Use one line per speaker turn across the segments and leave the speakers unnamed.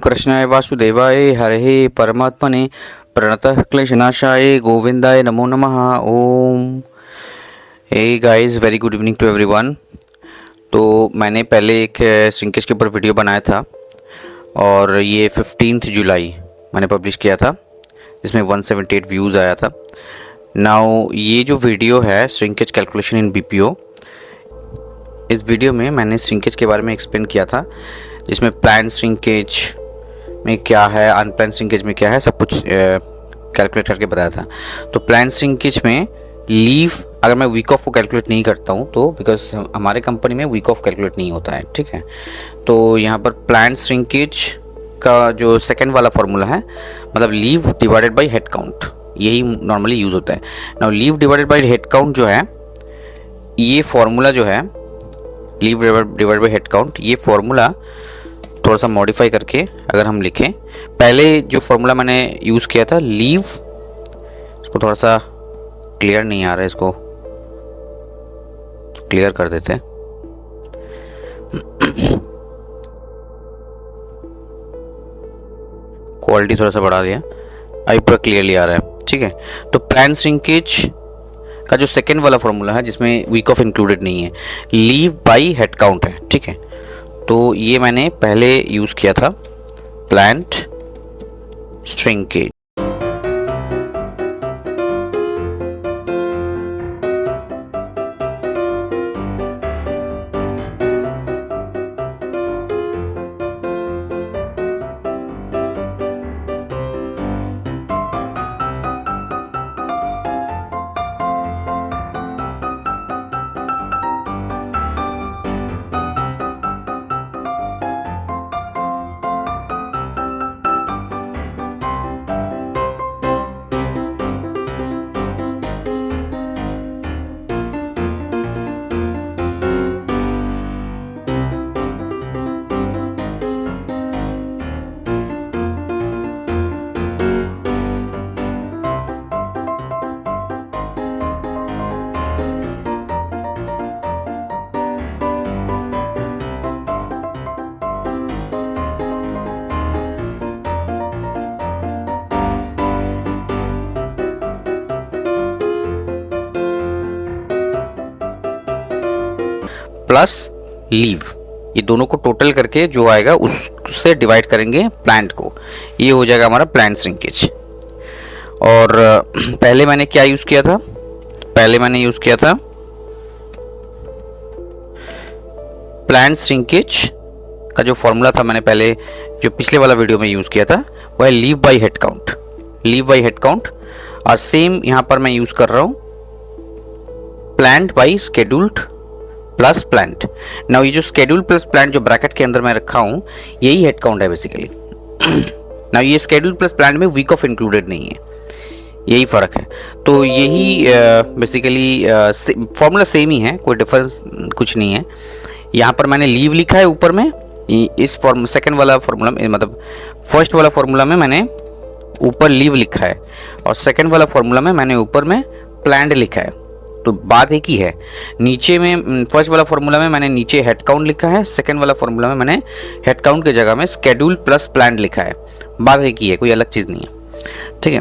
कृष्णाय वासुदेवाय हरे परमात्मने प्रणतः क्लेशनाशाय गोविंदाय नमो नमः। ओम। Hey guys, very good evening to everyone. तो मैंने पहले एक श्रिंकेज के ऊपर वीडियो बनाया था और ये 15 जुलाई मैंने पब्लिश किया था, जिसमें 178 व्यूज़ आया था। नाउ ये जो वीडियो है श्रिंकेज कैलकुलेशन इन बीपीओ, इस वीडियो में मैंने श्रिंकेज के बारे में एक्सप्लेन किया था, जिसमें प्लान श्रिंकेज में क्या है, अनप्लान श्रिंकेज में क्या है, सब कुछ कैलकुलेट करके बताया था। तो प्लान श्रिंकेज में लीव अगर मैं वीक ऑफ को कैलकुलेट नहीं करता हूँ तो बिकॉज हमारे कंपनी में वीक ऑफ कैलकुलेट नहीं होता है, ठीक है। तो यहाँ पर प्लान श्रिंकेज का जो सेकेंड वाला फॉर्मूला है, मतलब leave divided by head count, यही नॉर्मली यूज़ होता है। Now leave divided by head count जो है, ये फॉर्मूला जो है leave divided by head count, ये फॉर्मूला थोड़ा सा मॉडिफाई करके अगर हम लिखें, पहले जो फॉर्मूला मैंने यूज़ किया था लीव, इसको थोड़ा सा क्लियर नहीं आ रहा है, इसको क्लियर कर देते हैं। क्वालिटी थोड़ा सा बढ़ा दिया, आई पर क्लियरली आ रहा है, ठीक है। तो प्लान श्रिंकेज का जो सेकेंड वाला फॉर्मूला है, जिसमें वीक ऑफ इंक्लूडेड नहीं है, लीव बाई हेड काउंट है, ठीक है। तो ये मैंने पहले यूज़ किया था प्लान्ड श्रिंकेज। प्लस लीव, ये दोनों को टोटल करके जो आएगा उससे डिवाइड करेंगे प्लांट को, ये हो जाएगा हमारा प्लांट श्रिंकेज। और पहले मैंने क्या यूज़ किया था, पहले मैंने यूज़ किया था प्लांट श्रिंकेज का जो फॉर्मूला था, मैंने पहले जो पिछले वाला वीडियो में यूज़ किया था वह है leave by head count, leave by head count. और सेम यहाँ पर मैं यूज़ कर रहा हूँ plant by scheduled plus plant. Now ये जो स्केड्यूल प्लस प्लांट जो ब्रैकेट के अंदर मैं रखा हूँ, यही हेड काउंट है बेसिकली। नाउ ये स्केड्यूल प्लस प्लांट में वीक ऑफ इंक्लूडेड नहीं है, यही फ़र्क है। तो यही बेसिकली फॉर्मूला सेम ही है, कोई डिफरेंस कुछ नहीं है। यहाँ पर मैंने लीव लिखा है ऊपर में, इस सेकेंड वाला फॉर्मूला में, मतलब फर्स्ट वाला फॉर्मूला में मैंने ऊपर लीव लिखा है और सेकेंड वाला फॉर्मूला में मैंने ऊपर में प्लान्ड लिखा है। तो बात एक ही है, नीचे में फर्स्ट वाला फॉर्मूला में मैंने नीचे हेड काउंट लिखा है, सेकंड वाला फॉर्मूला में मैंने हेड काउंट की जगह में स्केड्यूल प्लस प्लान लिखा है। बात एक ही है, कोई अलग चीज़ नहीं है, ठीक है।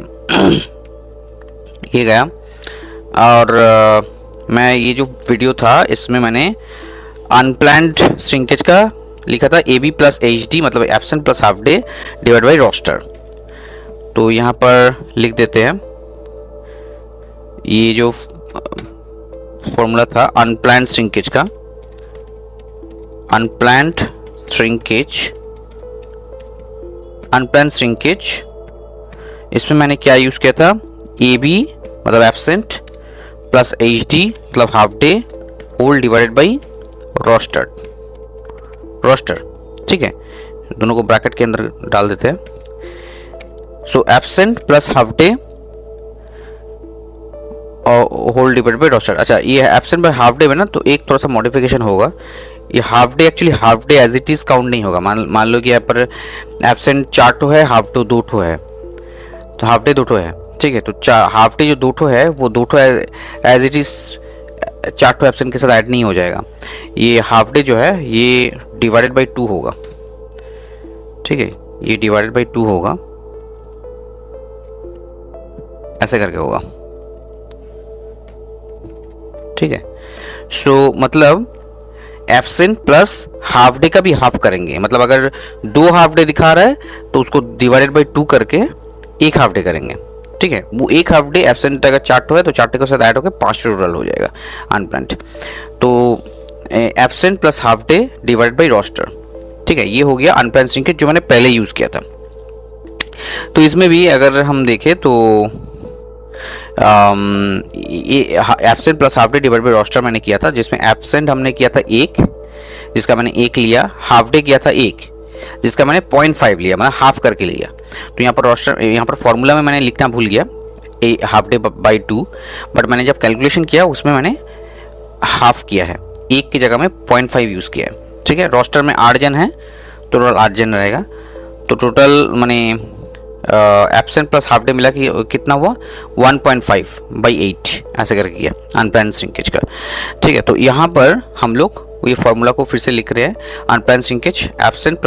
ये गया। और मैं ये जो वीडियो था इसमें मैंने अनप्लान्ड श्रिंकेज का लिखा था AB प्लस HD, मतलब absent plus half day divide by roster. तो यहाँ पर लिख देते हैं, ये जो फॉर्मूला था अनप्लान्ड श्रिंकेज का, अनप्लान्ड श्रिंकेज, इसमें मैंने क्या यूज़ किया था, AB मतलब एब्सेंट प्लस HD मतलब half day whole divided by roster, ठीक है। दोनों को ब्रैकेट के अंदर डाल देते हैं। सो एब्सेंट प्लस हाफ डे और होल डिवाइडेड बाई रोस्टर। अच्छा, ये एब्सेंट बाय हाफ डे में ना, तो एक थोड़ा सा मॉडिफिकेशन होगा। ये half day actually half day as it is count नहीं होगा। मान लो कि यहाँ पर एब्सेंट 4 ठो है, हाफ डे 2 ठो है, तो हाफ डे 2 ठो है, ठीक है। तो हाफ डे जो 2 ठो है वो 2 ठो एज इट इज़ 4 ठो एब्सेंट के साथ ऐड नहीं हो जाएगा। ये हाफ डे जो है ये डिवाइडेड बाई 2 होगा, ठीक है। ये डिवाइडेड बाई 2 होगा, ऐसे करके होगा, ठीक है। सो मतलब एब्सेंट प्लस हाफ डे का भी हाफ करेंगे, मतलब अगर 2 हाफ डे दिखा रहा है तो उसको डिवाइडेड बाई 2 करके 1 हाफ डे करेंगे, ठीक है। वो 1 हाफ डे एब्सेंट अगर 4 है तो 4 के साथ ऐड होकर 5 टोटल हो जाएगा अनप्लान्ड। तो absent plus half day divided by roster, ठीक है। ये हो गया अनप्लान्ड श्रिंकेज जो मैंने पहले यूज़ किया था। तो इसमें भी अगर हम देखें तो ये absent plus half day divide by roster मैंने किया था, जिसमें एब्सेंट हमने किया था 1, जिसका मैंने 1 लिया, हाफ डे किया था 1, जिसका मैंने 0.5 लिया, मतलब हाफ करके लिया। तो यहाँ पर रोस्टर, यहाँ पर फॉर्मूला में मैंने लिखना भूल गया हाफ डे बाई 2, बट मैंने जब कैलकुलेशन किया उसमें मैंने हाफ किया है, 1 की जगह में 0.5 यूज़ किया है, ठीक है। रोस्टर में 8 जन है, टोटल 8 जन रहेगा। तो टोटल मैंने एब्सेंट प्लस हाफ डे मिला कि कितना हुआ 1.5 बाई 8 ऐसे करके किया अनप्लान्ड श्रिंकेज का, ठीक है। तो यहाँ पर हम लोग ये फॉर्मूला को फिर से लिख रहे हैं, अनप्लान्ड श्रिंकेज एब्सेंट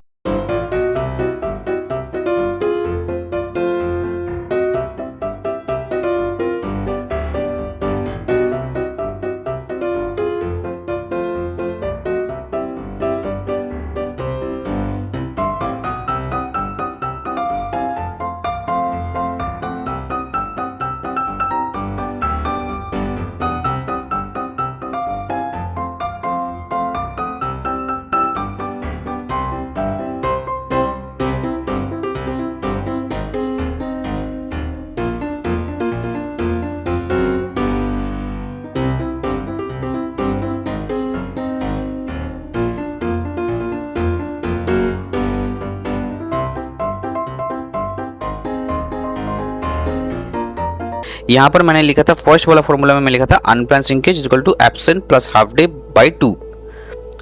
यहाँ पर मैंने लिखा था, फर्स्ट वाला फॉर्मूला में मैं लिखा था unplanned shrinkage is equal to absent plus half day by 2,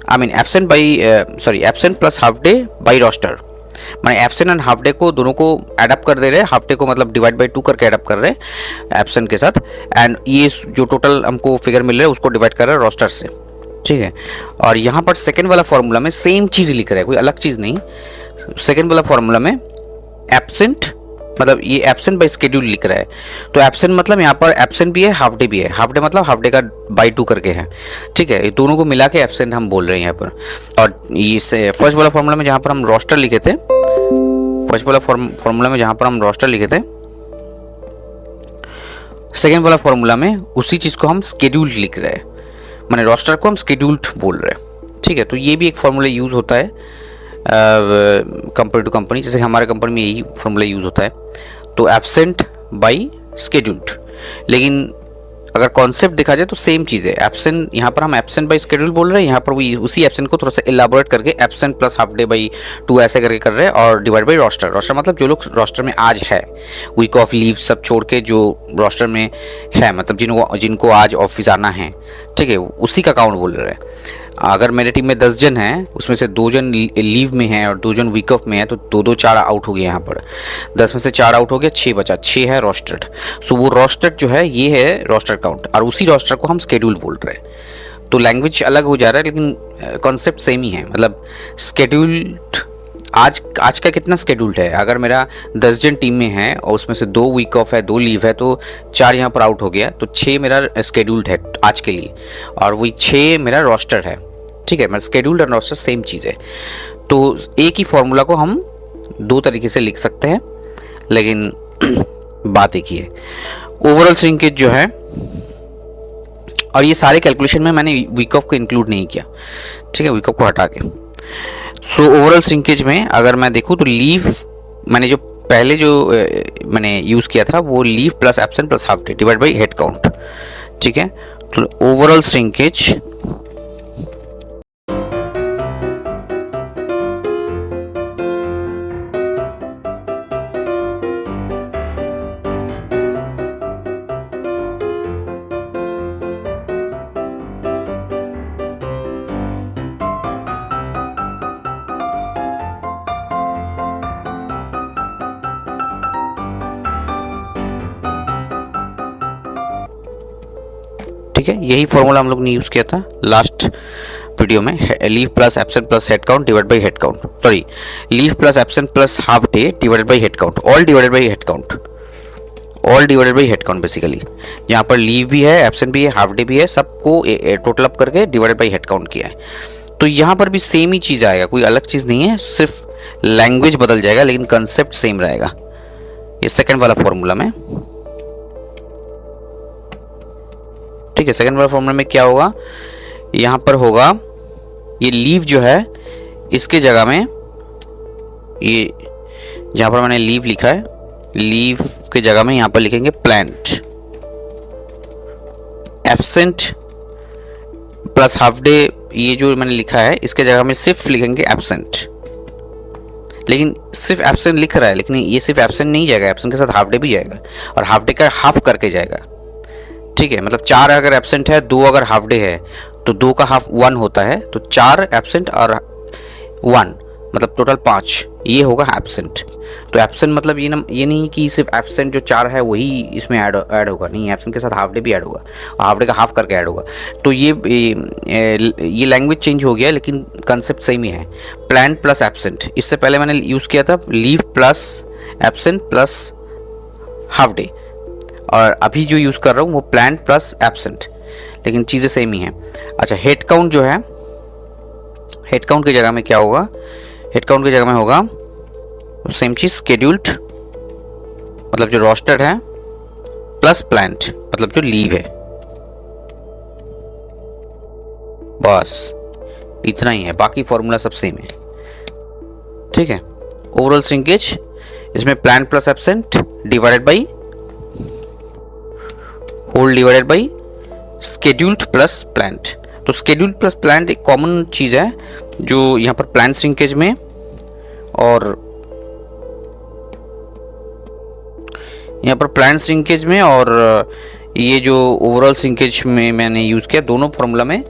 I mean absent plus half day by roster. मैंने एब्सेंट एंड हाफ डे को दोनों को एडअप कर दे रहे हैं, हाफ डे को मतलब डिवाइड बाई 2 करके एडअप कर रहे हैं एब्सेंट के साथ, एंड ये जो टोटल हमको फिगर मिल रहा है उसको डिवाइड कर रहे हैं रोस्टर से, ठीक है। और यहाँ पर सेकेंड वाला फॉर्मूला में सेम चीज़ लिख रहा है, कोई अलग चीज़ नहीं। सेकेंड वाला फॉर्मूला में एब्सेंट मतलब ये एब्सेंट बाई स्केड्यूल लिख रहा है, तो एब्सेंट मतलब यहाँ पर एब्सेंट भी है, हाफ डे भी है, हाफ डे मतलब हाफ डे का बाई 2 करके है, ठीक है। ये दोनों को मिला के एब्सेंट हम बोल रहे हैं यहाँ पर। और ये फर्स्ट वाला फॉर्मूला में जहाँ पर हम रोस्टर लिखे थे, फर्स्ट वाला फॉर्मूला में जहाँ पर हम रोस्टर लिखे थे, सेकेंड वाला फॉर्मूला में उसी चीज़ को हम स्केड्यूल्ड लिख रहे हैं, मैंने रोस्टर को हम स्केड्यूल्ड बोल रहे हैं, ठीक है। तो ये भी एक फॉर्मूला यूज़ होता है कंपेयर टू कंपनी, जैसे हमारे कंपनी में यही फॉर्मूला यूज़ होता है। तो एब्सेंट बाई स्केड्यूल्ड, लेकिन अगर कॉन्सेप्ट देखा जाए तो सेम चीज़ है। एब्सेंट यहाँ पर हम एब्सेंट बाई स्केड्यूल बोल रहे हैं, यहाँ पर वो उसी एब्सेंट को थोड़ा सा एलाबोरेट करके absent plus half day by 2 ऐसे करके कर रहे हैं, और डिवाइड बाई रोस्टर। रोस्टर मतलब जो लोग रोस्टर में आज है, वीक ऑफ लीव सब छोड़ के जो रोस्टर में है, मतलब जिनको आज ऑफिस आना है, ठीक है, उसी का काउंट बोल रहे हैं। अगर मेरे टीम में 10 जन हैं, उसमें से 2 जन लीव में हैं और 2 जन वीक ऑफ में हैं, तो 2-2 4 आउट हो गए यहाँ पर। 10 में से 4 आउट हो गया, 6 बचा, 6 है रोस्टेड। सो वो रोस्टेड जो है ये है रोस्टर काउंट, और उसी रोस्टर को हम स्केड्यूल बोल रहे हैं। तो लैंग्वेज अलग हो जा रहा है लेकिन कॉन्सेप्ट सेम ही है। मतलब स्केड्यूल्ड आज का कितना स्केड्यूल्ड है, अगर मेरा 10 जन टीम में है और उसमें से 2 वीक ऑफ है, 2 लीव है, तो 4 यहाँ पर आउट हो गया, तो 6 मेरा स्केड्यूल्ड है आज के लिए, और वही 6 मेरा रोस्टर है, ठीक है। मतलब स्केड्यूल्ड और रोस्टर सेम चीज़ है। तो एक ही फॉर्मूला को हम 2 तरीके से लिख सकते हैं, लेकिन बात एक ही है। ओवरऑल श्रिंकेज जो है, और ये सारे कैलकुलेशन में मैंने वीक ऑफ को इंक्लूड नहीं किया, ठीक है, वीक ऑफ को हटा के। सो ओवरऑल श्रिंकेज में अगर मैं देखूँ तो लीव मैंने जो पहले मैंने यूज़ किया था वो leave plus absent plus half day divide by head count, ठीक है। तो ओवरऑल श्रिंकेज ठीक है, यही फॉर्मूला हम लोग ने यूज़ किया था लास्ट वीडियो में, leave plus absent plus head count divide by head count, sorry leave plus absent plus half day divided by head count, all divided by head count, all divided by head count basically. यहाँ पर leave भी है, absent भी है, half day भी है, सबको total up करके डिवाइडेड बाई हेड काउंट किया है। तो यहाँ पर भी सेम ही चीज़ आएगा, कोई अलग चीज़ नहीं है, सिर्फ लैंग्वेज बदल जाएगा लेकिन कंसेप्ट सेम रहेगा। ये सेकंड वाला फॉर्मूला में, ठीक है, सेकंड वाला फॉर्मूला में क्या होगा, यहाँ पर होगा ये लीव जो है इसके जगह में, ये जहाँ पर मैंने लीव लिखा है, लीव के जगह में यहाँ पर लिखेंगे plant, absent plus half day, ये जो मैंने लिखा है इसके जगह में सिर्फ लिखेंगे एब्सेंट। लेकिन सिर्फ एब्सेंट लिख रहा है, लेकिन ये सिर्फ एब्सेंट नहीं जाएगा, एब्सेंट के साथ हाफ डे भी जाएगा और हाफ डे का हाफ करके जाएगा, ठीक है। मतलब 4 अगर एब्सेंट है, 2 अगर हाफ डे है, तो 2 का हाफ 1 होता है, तो 4 एब्सेंट और 1 मतलब टोटल 5, ये होगा एब्सेंट। तो एब्सेंट मतलब ये नहीं कि सिर्फ एब्सेंट जो 4 है वही इसमें ऐड होगा, नहीं, एब्सेंट के साथ हाफ डे भी ऐड होगा और हाफ डे का हाफ करके ऐड होगा। तो ये लैंग्वेज चेंज हो गया लेकिन कंसेप्ट सेम ही है, प्लान्ट प्लस एब्सेंट। इससे पहले मैंने यूज़ किया था leave plus absent plus half day, और अभी जो यूज़ कर रहा हूँ वो प्लान्ट प्लस एब्सेंट, लेकिन चीज़ें सेम ही हैं। अच्छा, हेड काउंट जो है, हेड काउंट की जगह में क्या होगा, हेड काउंट की जगह में होगा सेम चीज, स्केड्यूल्ड मतलब जो रोस्टेड है प्लस प्लान्ट मतलब जो लीव है, बस इतना ही है, बाकी फॉर्मूला सब सेम है, ठीक है। ओवरऑल श्रिंकेज इसमें planned plus absent divided by whole divided by scheduled plus planned. तो स्केड्यूल्ड प्लस प्लान्ट एक कॉमन चीज़ है जो यहाँ पर प्लान्ट श्रिंकेज में और यहाँ पर प्लान्ट श्रिंकेज में और ये जो ओवरऑल श्रिंकेज में मैंने यूज़ किया, दोनों फॉर्मूला में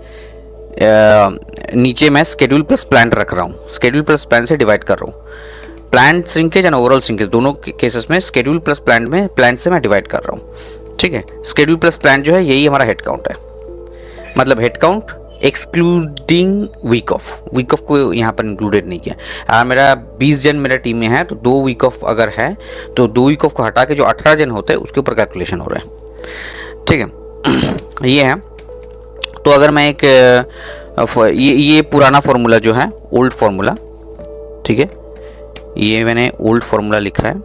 नीचे मैं स्केड्यूल प्लस प्लान्ट रख रहा हूँ, स्केड्यूल प्लस प्लान्ट से डिवाइड कर रहा हूँ। Plant shrinkage and overall shrinkage दोनों केसेस में स्केड्यूल प्लस प्लान्ट में प्लान्ट से मैं डिवाइड कर रहा हूँ, ठीक है। स्केड्यूल प्लस प्लान्ट जो है यही हमारा हेड काउंट है, मतलब head count excluding week off, week off को यहाँ पर इंक्लूडेड नहीं किया। अगर मेरा 20 जन मेरा टीम में है तो 2 वीक ऑफ अगर है तो 2 वीक ऑफ को हटा के जो 18 जन होते हैं उसके ऊपर कैलकुलेशन हो रहा है, ठीक है। ये है, तो अगर मैं एक ये पुराना फॉर्मूला जो है, ओल्ड फॉर्मूला, ठीक है, ये मैंने ओल्ड फॉर्मूला लिखा है,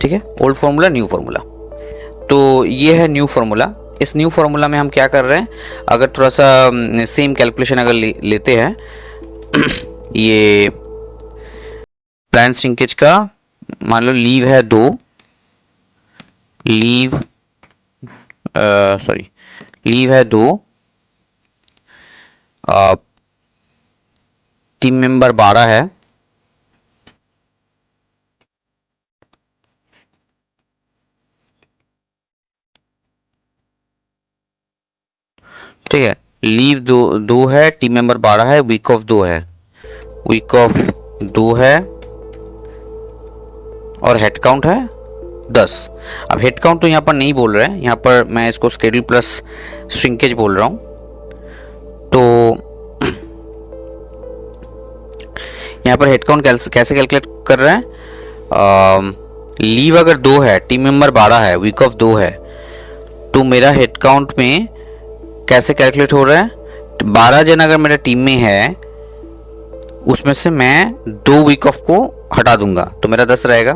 ठीक है, ओल्ड फार्मूला न्यू फार्मूला। तो ये है न्यू फार्मूला। इस न्यू फार्मूला में हम क्या कर रहे हैं, अगर थोड़ा सा सेम कैलकुलेशन अगर लेते हैं ये प्लान्ट श्रिंकेज का, मान लो लीव है 2, लीव है 2, टीम मेंबर 12 है, ठीक है। लीव 2 है, टीम मेंबर 12 है, वीक ऑफ 2 है, वीक ऑफ 2 है और हेड काउंट है 10। अब हेड काउंट तो यहाँ पर नहीं बोल रहे हैं, यहाँ पर मैं इसको स्केड्यूल प्लस श्रिंकेज बोल रहा हूँ। तो यहाँ पर हेड काउंट कैसे कैलकुलेट कर रहे हैं, लीव अगर 2 है, टीम मेंबर 12 है, वीक ऑफ 2 है, तो मेरा हेड काउंट में कैसे कैलकुलेट हो रहा है, 12 जन अगर मेरा टीम में है उसमें से मैं 2 वीक ऑफ को हटा दूंगा तो मेरा 10 रहेगा,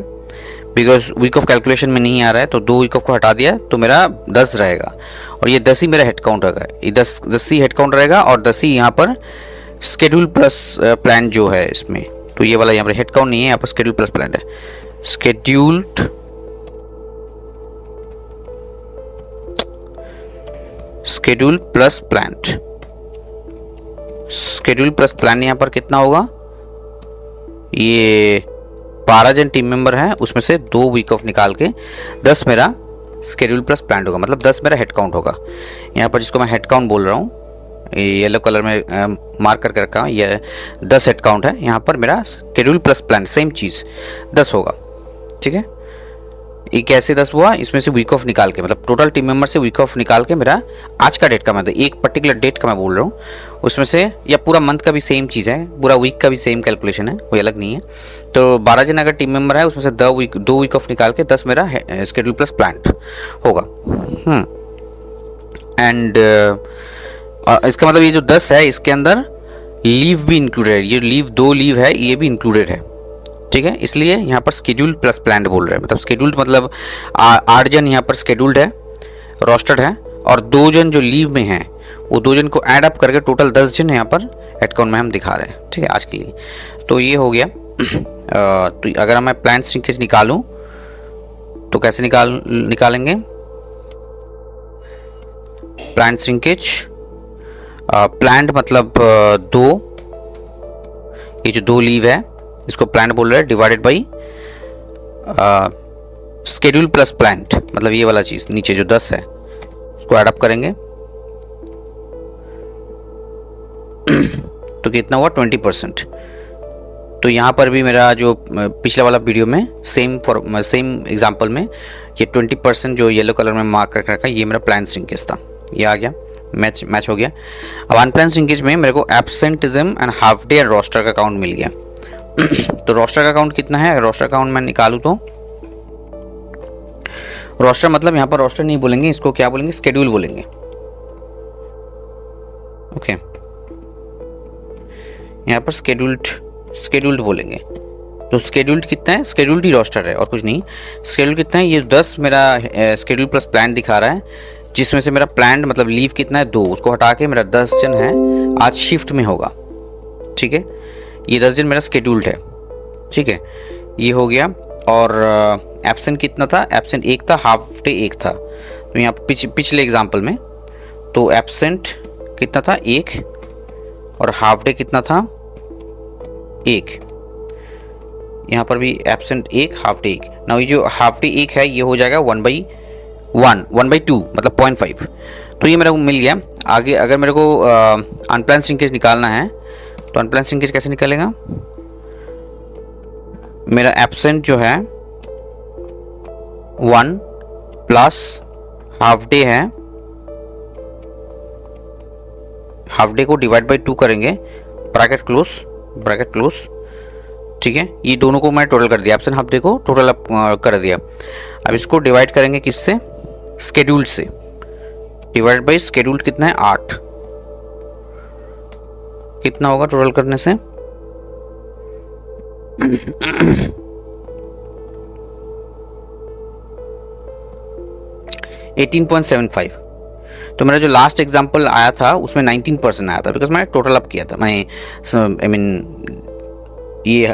बिकॉज वीक ऑफ कैलकुलेशन में नहीं आ रहा है, तो 2 वीक ऑफ को हटा दिया तो मेरा 10 रहेगा और ये 10 ही मेरा हेड काउंट रहेगा, ये 10 ही हेड काउंट रहेगा और 10 ही यहाँ पर स्केड्यूल प्लस प्लान जो है इसमें, तो ये वाला यहाँ पर हेड काउंट नहीं है, यहाँ पर स्केड्यूल प्लस प्लान है, scheduled schedule plus plant. Schedule plus plan यहाँ पर कितना होगा, ये 12 जन टीम मेंबर हैं, उसमें से 2 वीक ऑफ निकाल के 10 मेरा स्केड्यूल प्लस प्लान होगा, मतलब 10 मेरा हेड काउंट होगा। यहाँ पर जिसको मैं हेड काउंट बोल रहा हूँ, येलो कलर में मार्क करके रखा हूँ, ये 10 हेड काउंट है। यहाँ पर मेरा स्केड्यूल प्लस प्लान सेम चीज़ 10 होगा। ठीक है, ये कैसे 10 हुआ, इसमें से वीक ऑफ निकाल के, मतलब टोटल टीम मेंबर से वीक ऑफ निकाल के मेरा आज का डेट का, मतलब एक पर्टिकुलर डेट का मैं बोल रहा हूँ, उसमें से, या पूरा मंथ का भी सेम चीज़ है, पूरा वीक का भी सेम कैलकुलेशन है, कोई अलग नहीं है। तो 12 जन अगर टीम मेंबर है, उसमें से 2 वीक ऑफ निकाल के 10 मेरा स्केड्यूल प्लस प्लान होगा। एंड इसका मतलब ये जो 10 है, इसके अंदर लीव भी इंक्लूडेड है, ये लीव 2 लीव है, ये भी इंक्लूडेड है। ठीक है, इसलिए यहाँ पर स्केड्यूल्ड प्लस प्लान्ड बोल रहे हैं, मतलब स्केड्यूल्ड मतलब 8 जन यहाँ पर स्केड्यूल्ड है, रोस्टेड है, और 2 जन जो लीव में हैं, वो 2 जन को ऐड अप करके टोटल 10 जन यहाँ पर हेड काउंट में हम दिखा रहे हैं। ठीक है, आज के लिए तो ये हो गया। तो अगर मैं प्लान श्रिंकेज निकालूँ तो कैसे निकालेंगे प्लान श्रिंकेज? प्लान्ड मतलब 2, ये जो 2 लीव है इसको प्लान बोल रहे हैं, divided by schedule plus planned, मतलब ये वाला चीज़ नीचे जो 10 है उसको ऐड अप करेंगे तो कितना हुआ 20%। तो यहाँ पर भी मेरा जो पिछला वाला वीडियो में सेम एग्जांपल में ये 20% जो येलो कलर में मार्क करके रखा है, ये मेरा प्लान श्रिंकेज था, ये आ गया, मैच हो गया। अब अनप्लान श्रिंकेज में मेरे को absenteeism and half day and roster का अकाउंट मिल गया। तो रोस्टर का अकाउंट कितना है? अगर रोस्टर अकाउंट मैं निकालूं तो रोस्टर मतलब यहाँ पर रोस्टर नहीं बोलेंगे, इसको क्या बोलेंगे? स्केड्यूल बोलेंगे। ओके, यहाँ पर स्केड्यूल्ड बोलेंगे। तो स्केड्यूल्ड कितना है? स्केड्यूल्ड ही रोस्टर है और कुछ नहीं। स्केड्यूल कितना है? ये 10 मेरा स्केड्यूल प्लस प्लान दिखा रहा है, जिसमें से मेरा प्लान मतलब लीव कितना है 2, उसको हटा के मेरा 10 जन है आज शिफ्ट में होगा। ठीक है, ये 10 दिन मेरा स्केड्यूल्ड है। ठीक है, ये हो गया। और एब्सेंट कितना था? एब्सेंट 1 था, हाफ डे 1 था। तो यहाँ पिछले एग्जांपल में तो एब्सेंट कितना था? 1, और हाफ डे कितना था? 1। यहाँ पर भी एब्सेंट 1, हाफ डे 1। ना ये जो हाफ डे 1 है ये हो जाएगा 1/2 मतलब 0.5। तो ये मेरे को मिल गया। आगे अगर मेरे को अनप्लान श्रिंकेज निकालना है तो अनप्लान श्रिंकेज कैसे निकलेगा? मेरा एब्सेंट जो है 1 प्लस हाफ डे है, हाफ डे को डिवाइड बाई 2 करेंगे, ब्रैकेट क्लोज। ठीक है, ये दोनों को मैं टोटल कर दिया, एब्सेंट हाफ डे को टोटल अप कर दिया। अब इसको डिवाइड करेंगे किससे? स्केड्यूल्ड से। डिवाइड बाई स्केड्यूल्ड कितना है? 8। कितना होगा टोटल करने से? 18.75। तो मेरा जो लास्ट एग्जांपल आया था उसमें 19% आया था, बिकॉज मैंने टोटल अप किया था, मैंने आई मीन ये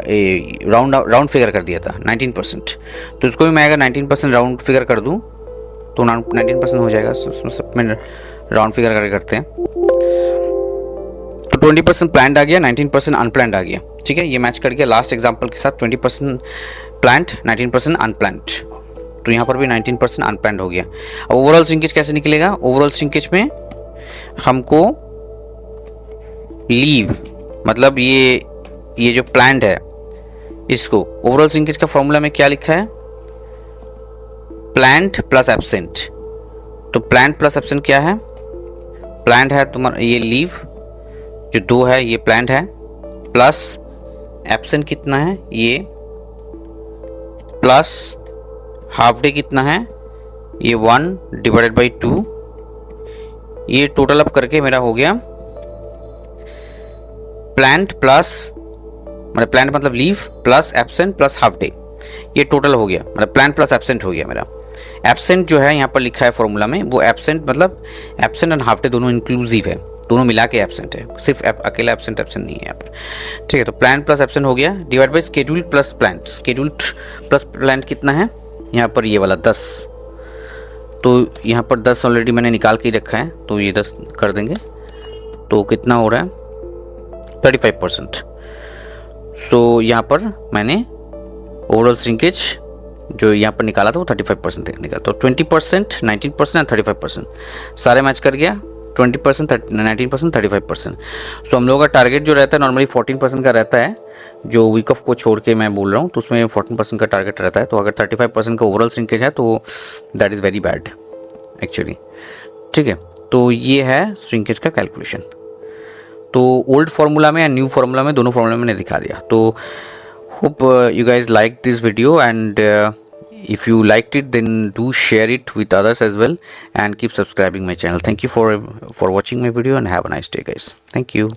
राउंड फिगर कर दिया था 19%। तो इसको भी मैं अगर 19% राउंड फिगर कर दूं तो 19% हो जाएगा। उसमें सब में राउंड फिगर करके करते हैं। तो 20% प्लान्ड आ गया, 19% अनप्लान्ड आ गया। ठीक है, ये मैच कर गया लास्ट एग्जांपल के साथ। 20% प्लान्ड, 19% अनप्लान्ड। तो यहाँ पर भी 19% अनप्लान्ड हो गया। अब ओवरऑल श्रिंकेज कैसे निकलेगा? ओवरऑल श्रिंकेज में हमको लीव मतलब ये जो प्लान्ड है इसको ओवरऑल श्रिंकेज का फॉर्मूला में क्या लिखा है? Planned plus absent. तो प्लान्ड प्लस एब्सेंट क्या है? प्लान्ड है तुम्हारा ये लीव जो 2 है, ये प्लान्ड है, प्लस एब्सेंट कितना है? ये, प्लस हाफ डे कितना है? ये 1 डिवाइडेड बाई 2। ये टोटल अप करके मेरा हो गया प्लान्ड प्लस, मतलब प्लान्ड मतलब leave plus absent plus half day, ये टोटल हो गया, मतलब प्लान्ड प्लस एब्सेंट हो गया मेरा। एब्सेंट जो है यहाँ पर लिखा है फॉर्मूला में, वो एब्सेंट मतलब एब्सेंट एंड हाफ डे दोनों इंक्लूसिव है, दोनों मिला के एब्सेंट है, सिर्फ अकेला एब्सेंट नहीं है यहाँ पर। ठीक है, तो प्लान्ड प्लस एब्सेंट हो गया, divide by scheduled plus planned. Scheduled plus planned कितना है? यहाँ पर ये वाला 10। तो यहाँ पर 10 ऑलरेडी मैंने निकाल के रखा है, तो ये 10 कर देंगे। तो कितना हो रहा है? 35%। सो यहाँ पर मैंने ओवरऑल श्रिंकेज जो यहाँ पर निकाला था वो 35% निकला, तो 20%, 19% एंड 35% सारे मैच कर गया। 20%, 19%, 35%। सो हम लोगों का टारगेट जो रहता है नॉर्मली 14% का रहता है, जो वीक ऑफ को छोड़ के मैं बोल रहा हूँ, तो उसमें 14% का टारगेट रहता है। तो अगर 35% का ओवरऑल श्रिंकेज है तो that is very bad actually, ठीक है। तो ये है श्रिंकेज का कैलकुलेशन। तो ओल्ड फार्मूला में या न्यू फार्मूला में, दोनों फार्मूला मैंने दिखा दिया। तो hope you guys liked this video, and if you liked it then do share it with others as well, and keep subscribing my channel. Thank you for watching my video, and have a nice day guys. Thank you.